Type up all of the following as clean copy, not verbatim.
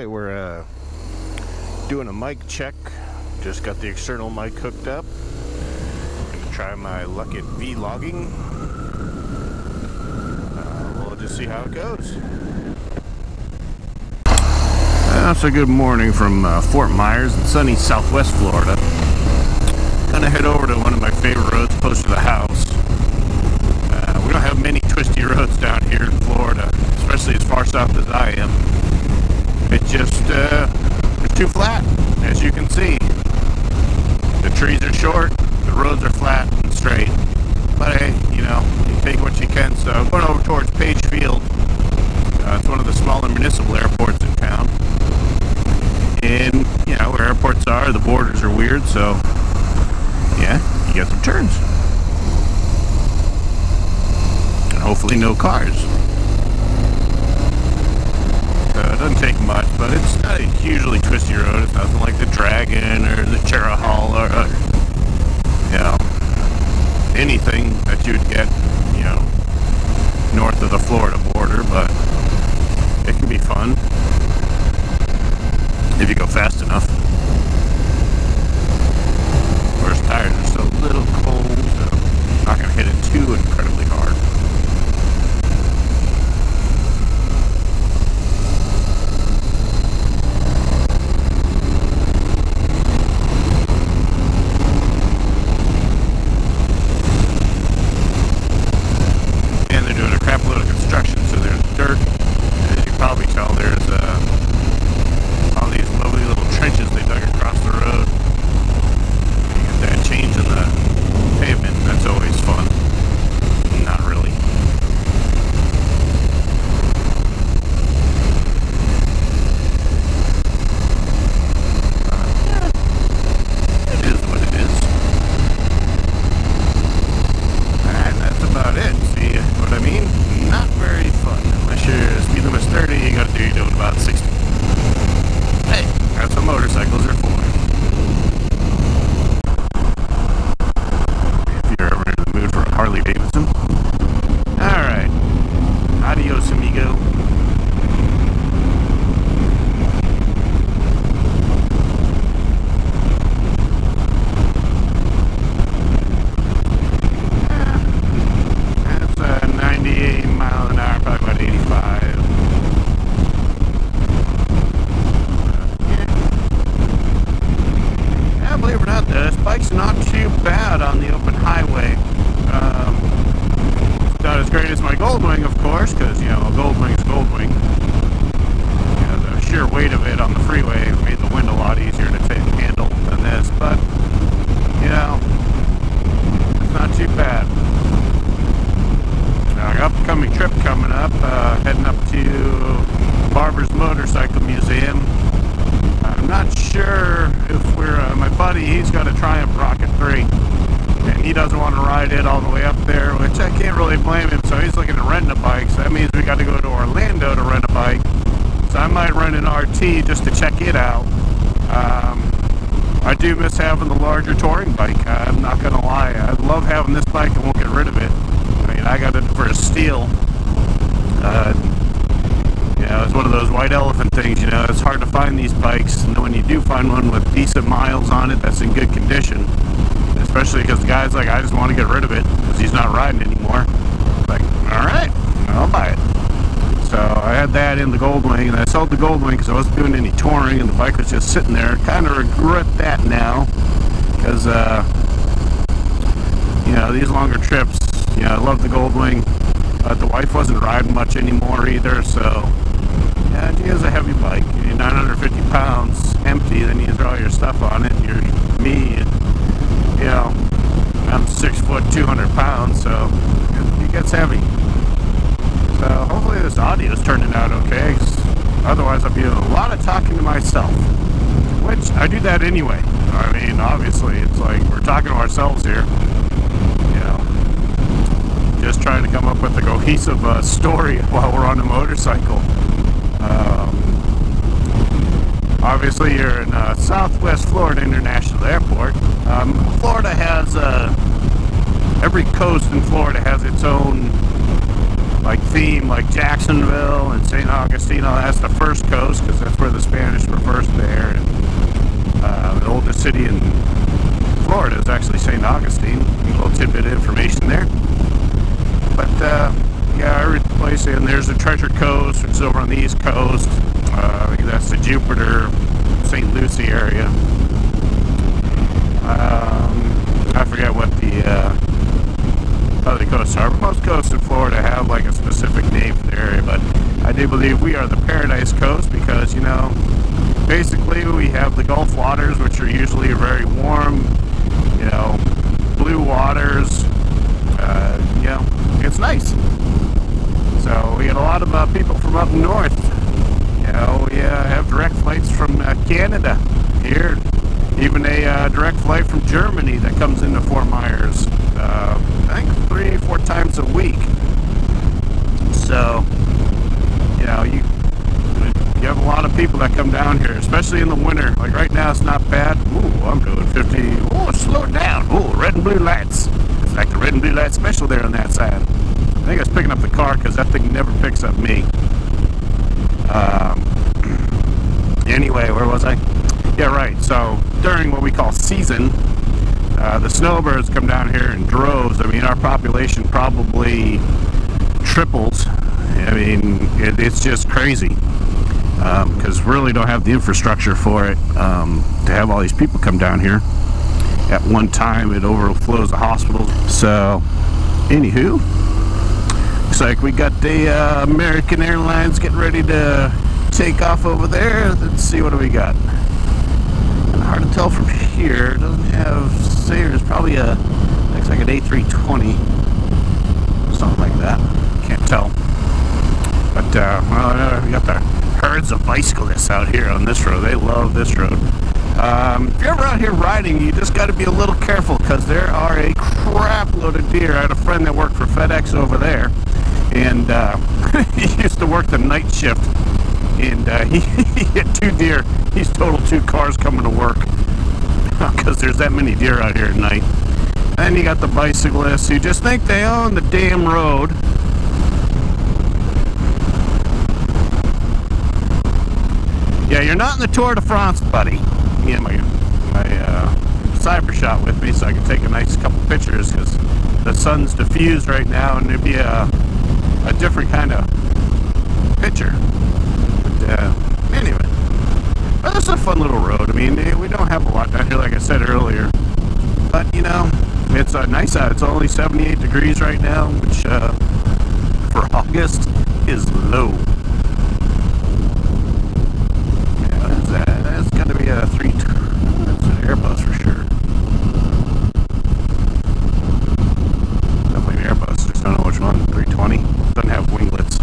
Alright, we're doing a mic check. Just got the external mic hooked up. Gonna try my luck at vlogging. We'll just see how it goes. That's a good morning from Fort Myers in sunny Southwest Florida. Gonna head over to one of my favorite roads close to the house. We don't have many twisty roads down here in Florida, especially as far south as I am. It's just it's too flat, as you can see. The trees are short, the roads are flat and straight. But hey, you know, you take what you can. So I'm going over towards Page Field. It's one of the smaller municipal airports in town. And, you know, where airports are, the borders are weird, so yeah, you get some turns. And hopefully no cars. It doesn't take much, but it's not a hugely twisty road. It's nothing like the Dragon or the Cherahal or, you know, anything that you'd get, you know, north of the Florida border, but it can be fun if you go fast enough. Of course, tires are still a little cold, so I'm not going to hit it too incredibly hard. Motorcycles are for. If you're ever in the mood for a Harley Davidson. Alright. Adios, amigo. That's 98 mile an hour, probably about 85. Believe it or not, this bike's not too bad on the open highway. It's not as great as my Goldwing, of course, because, you know, a Goldwing's Goldwing. You know, the sheer weight of it on the freeway made the wind a lot easier to handle than this, but, you know, it's not too bad. Now, an upcoming trip coming up, heading up to Barber's Motorcycle Museum. I'm not sure if we're, my buddy, he's got a Triumph Rocket 3, and he doesn't want to ride it all the way up there, which I can't really blame him, so he's looking at renting a bike, so that means we got to go to Orlando to rent a bike, so I might rent an RT just to check it out. I do miss having the larger touring bike, I'm not going to lie. I love having this bike, I won't get rid of it. I mean, I got it for a steal. You know, it's one of those white elephant things, you know, it's hard to find these bikes, and when you do find one with decent miles on it that's in good condition, especially because the guy's like, I just want to get rid of it because he's not riding anymore. Like, alright, I'll buy it. So I had that in the Goldwing, and I sold the Goldwing because I wasn't doing any touring, and the bike was just sitting there. Kind of regret that now, because, you know, these longer trips, you know, I love the Goldwing, but the wife wasn't riding much anymore either, so yeah, she has a heavy bike. You're 950 pounds empty, then you throw all your stuff on it, and you're me, and, you know, I'm 6 foot, 200 pounds, so it gets heavy. So hopefully this audio is turning out okay, 'cause otherwise I'll be doing a lot of talking to myself, which I do that anyway. I mean, obviously, it's like we're talking to ourselves here, you know, just trying to come up with a cohesive story while we're on a motorcycle. Obviously, you're in Southwest Florida International Airport. Florida has, every coast in Florida has its own, like, theme, like Jacksonville and St. Augustine. That's the first coast, because that's where the Spanish the Jupiter, St. Lucie area. I forget what the other coasts are, but most coasts in Florida have like a specific name for the area, but I do believe we are the Paradise Coast because, you know, basically we have the Gulf waters, which are usually very warm, you know, blue waters, you know, it's nice. So we get a lot of people from up north. You know, we have direct flights from Canada here. Even a direct flight from Germany that comes into Fort Myers, I think 3-4 times a week. So, you know, you have a lot of people that come down here, especially in the winter. Like right now, it's not bad. Ooh, I'm doing 50. Oh, slow it down. Ooh, red and blue lights. It's like the red and blue light special there on that side. I think I was picking up the car because that thing never picks up me. Anyway, where was I? Yeah, right. So during what we call season, the snowbirds come down here in droves. I mean, our population probably triples. I mean, it's just crazy because we really don't have the infrastructure for it to have all these people come down here at one time. It overflows the hospitals. So, anywho, looks like we got the American Airlines getting ready to take off over there. Let's see, what do we got? Hard to tell from here. It doesn't have, say, there's probably looks like an A320, something like that. Can't tell. But well, we got the herds of bicyclists out here on this road. They love this road. If you're ever out here riding, you just got to be a little careful because there are a crap load of deer. I had a friend that worked for FedEx over there, and he used to work the night shift. And he hit 2 deer. He's totaled 2 cars coming to work because there's that many deer out here at night. And you got the bicyclists who just think they own the damn road. Yeah, you're not in the Tour de France, buddy. Yeah, my cyber shot with me so I can take a nice couple pictures because the sun's diffused right now and it'd be a different kind of picture. Anyway, well, this is a fun little road. I mean, we don't have a lot down here, like I said earlier, but you know, it's nice out. It's only 78 degrees right now, which for August is low. Yeah, that's got to be a that's an Airbus for sure. Definitely an Airbus. Just don't know which one. 320 doesn't have winglets.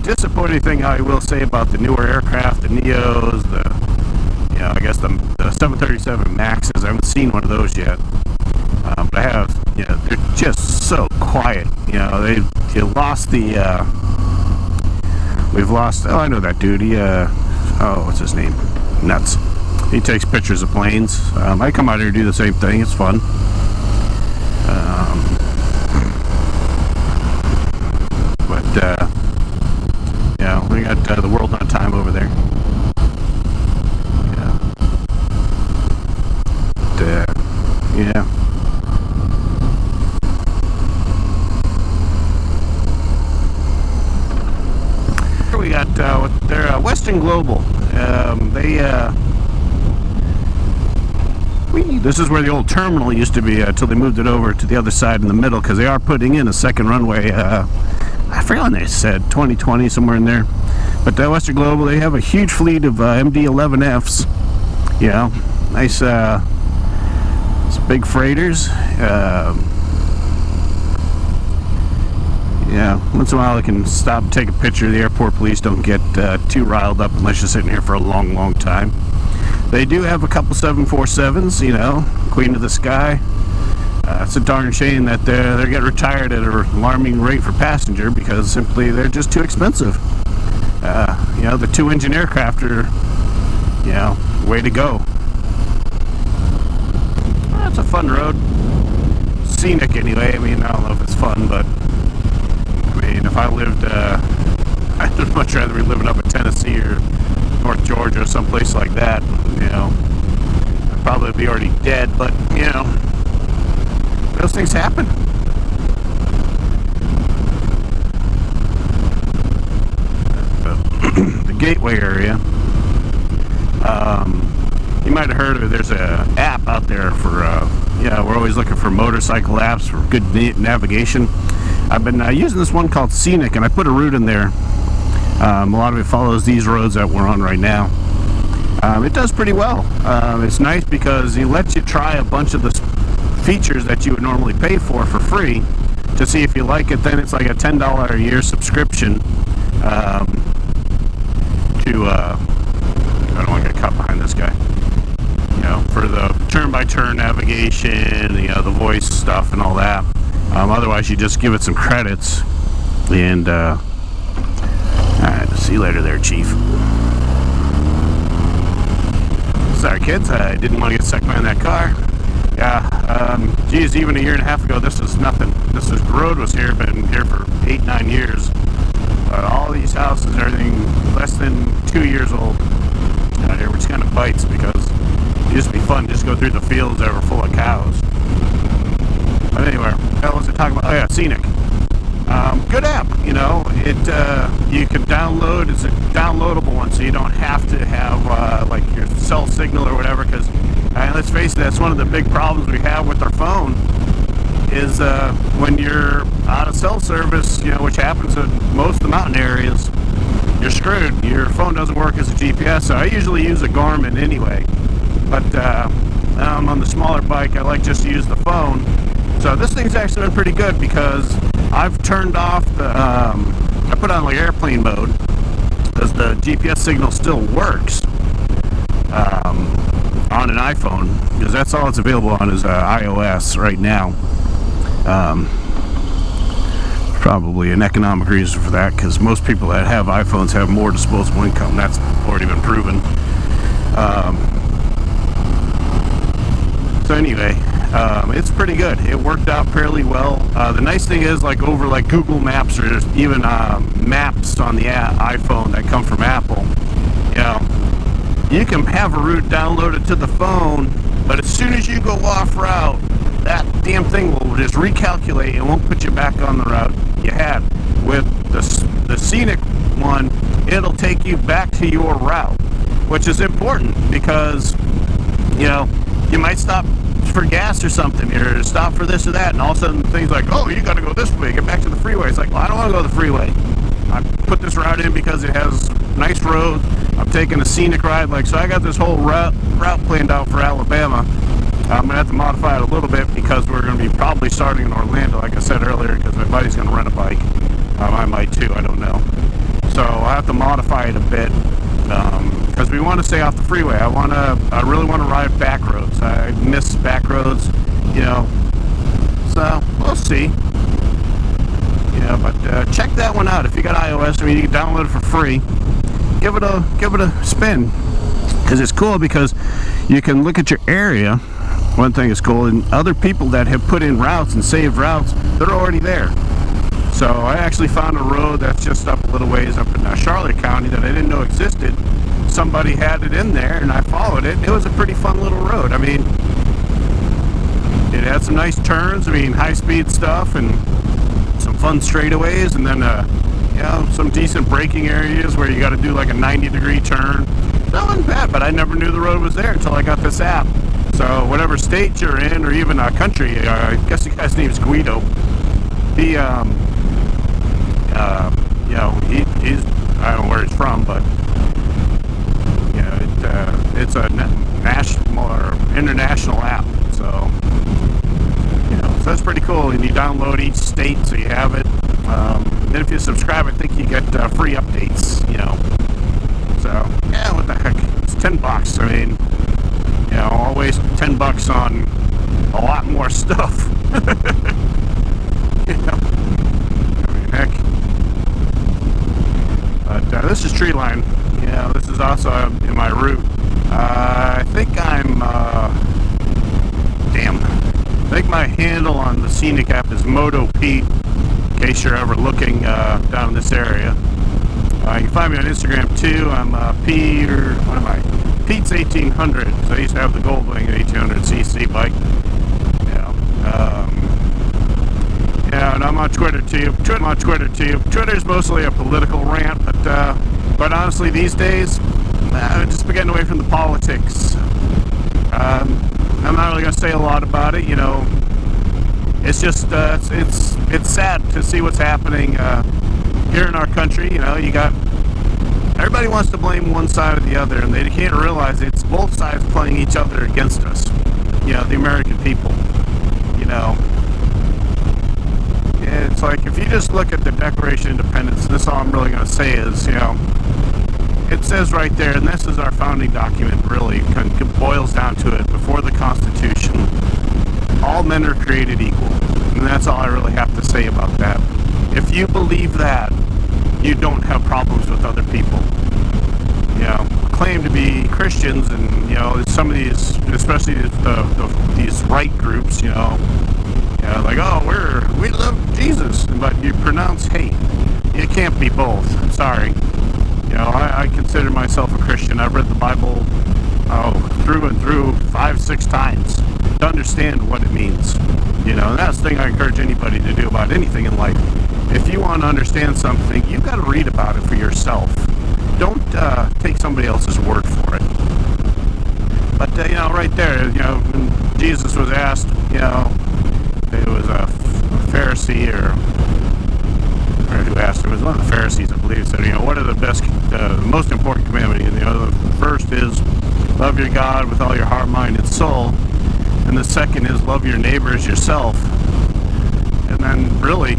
Disappointing thing I will say about the newer aircraft, the Neos, you know, I guess the 737 Maxes. I haven't seen one of those yet, but I have. You know, they're just so quiet. You know, you lost the. We've lost. Oh, I know that dude. He oh, what's his name? Nuts. He takes pictures of planes. I come out here to do the same thing. It's fun. Yeah, we got the World on Time over there. Yeah. Yeah. Here we got they're Western Global. This is where the old terminal used to be until they moved it over to the other side in the middle because they are putting in a second runway. I forget when they said 2020, somewhere in there. But Western Global, they have a huge fleet of MD-11Fs. You know, nice, big freighters. Yeah, once in a while they can stop and take a picture. The airport police don't get too riled up unless you're sitting here for a long, long time. They do have a couple 747s, you know, Queen of the Sky. It's a darn shame that they get retired at an alarming rate for passenger because simply they're just too expensive. You know, the 2-engine aircraft are, you know, way to go. Well, it's a fun road. Scenic anyway. I mean, I don't know if it's fun, but I mean, if I lived, I'd much rather be living up in Tennessee or North Georgia or someplace like that. You know, I'd probably be already dead, but you know, those things happen. Gateway area, you might have heard of it. There's an app out there for, we're always looking for motorcycle apps for good navigation. I've been using this one called Scenic, and I put a route in there. A lot of it follows these roads that we're on right now. It does pretty well. It's nice because it lets you try a bunch of the features that you would normally pay for free to see if you like it. Then it's like a $10 a year subscription to I don't want to get caught behind this guy, for the turn-by-turn navigation, the voice stuff and all that. Otherwise you just give it some credits, and alright, see you later there, Chief. Sorry kids, I didn't want to get stuck behind that car. Yeah, geez, even a year and a half ago, this was nothing. The road was here, been here for 8-9 years. But all these houses, everything less than 2 years old out here, which kind of bites because it used to be fun just go through the fields that were full of cows. But anyway, what was I talking about? Oh yeah, Scenic. Good app, you can download, it's a downloadable one, so you don't have to have like your cell signal or whatever, because let's face it, that's one of the big problems we have with our phone is when you're out of cell service, which happens in most of the mountain areas, you're screwed. Your phone doesn't work as a GPS, so I usually use a Garmin anyway, but on the smaller bike I like just to use the phone. So this thing's actually been pretty good because I've turned off the, I put on like airplane mode because the GPS signal still works on an iPhone, because that's all it's available on is iOS right now. Probably an economic reason for that, because most people that have iPhones have more disposable income. That's already been proven. So anyway, it's pretty good. It worked out fairly well. The nice thing is, like over like Google Maps or even maps on the iPhone that come from Apple, you can have a route downloaded to the phone, but as soon as you go off route, that damn thing will just recalculate and won't put you back on the route you had. With the Scenic one, it'll take you back to your route, which is important because you might stop for gas or something, or stop for this or that, and all of a sudden things like, oh, you got to go this way, get back to the freeway. It's like, well, I don't want to go the freeway. I put this route in because it has nice roads. I'm taking a scenic ride, so I got this whole route planned out for Alabama. I'm gonna have to modify it a little bit because we're gonna be probably starting in Orlando, like I said earlier, because my buddy's gonna rent a bike. I might too, I don't know. So I'll have to modify it a bit because we want to stay off the freeway. I really want to ride back roads. I miss back roads, so we'll see. But check that one out if you got iOS. I mean, you can download it for free. Give it a spin, because it's cool because you can look at your area. One thing is cool, and other people that have put in routes and saved routes, they're already there. So I actually found a road that's just up a little ways up in Charlotte County that I didn't know existed. Somebody had it in there, and I followed it. It was a pretty fun little road. I mean, it had some nice turns. I mean, high-speed stuff and some fun straightaways, and then some decent braking areas where you got to do like a 90-degree turn. That wasn't bad, but I never knew the road was there until I got this app. So whatever state you're in, or even a country, I guess the guy's name is Guido. He, he's, I don't know where he's from, but it's a national or international app. So so that's pretty cool. And you download each state so you have it. Then if you subscribe, I think you get free updates. So yeah, what the heck? It's $10. I mean, I'll waste $10 on a lot more stuff. I mean, heck. But this is tree line. This is also in my route. I think I'm I think my handle on the Scenic app is Moto Pete, in case you're ever looking down in this area. You can find me on Instagram too. I'm Peter, what am I? Pete's 1800. So I used to have the Goldwing 1800cc bike. And I'm on Twitter too. Twitter's mostly a political rant, but But honestly, these days, I'm just getting away from the politics. I'm not really going to say a lot about it, you know. It's just, it's sad to see what's happening here in our country. You know, you got, everybody wants to blame one side or the other, and they can't realize it's both sides playing each other against us. You know, the American people, you know. It's like, if you just look at the Declaration of Independence, this is all I'm really going to say is, you know, it says right there, and this is our founding document, really, it boils down to it, before the Constitution, all men are created equal. And that's all I really have to say about that. If you believe that, you don't have problems with other people. You know, claim to be Christians, and, you know, some of these, especially these right groups, you know, like, oh, we love Jesus, but you pronounce hate. You can't be both. I'm sorry. You know, I consider myself a Christian. I've read the Bible through and through 5-6 times to understand what it means. You know, and that's the thing I encourage anybody to do about anything in life. If you want to understand something, you've got to read about it for yourself. Don't take somebody else's word for it. But, you know, right there, you know, when Jesus was asked, you know, it was a Pharisee or who asked, it was one of the Pharisees, I believe, said, you know, what are the most important commandments? You know, the first is love your God with all your heart, mind, and soul. And the second is love your neighbor as yourself. And then really,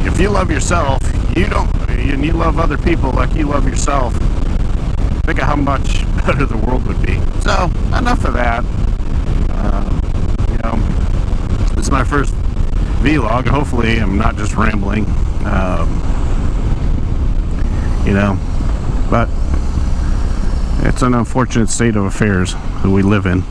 if you love yourself, and you love other people like you love yourself, think of how much better the world would be. So, enough of that. You know, this is my first vlog. Hopefully I'm not just rambling. You know, but it's an unfortunate state of affairs that we live in.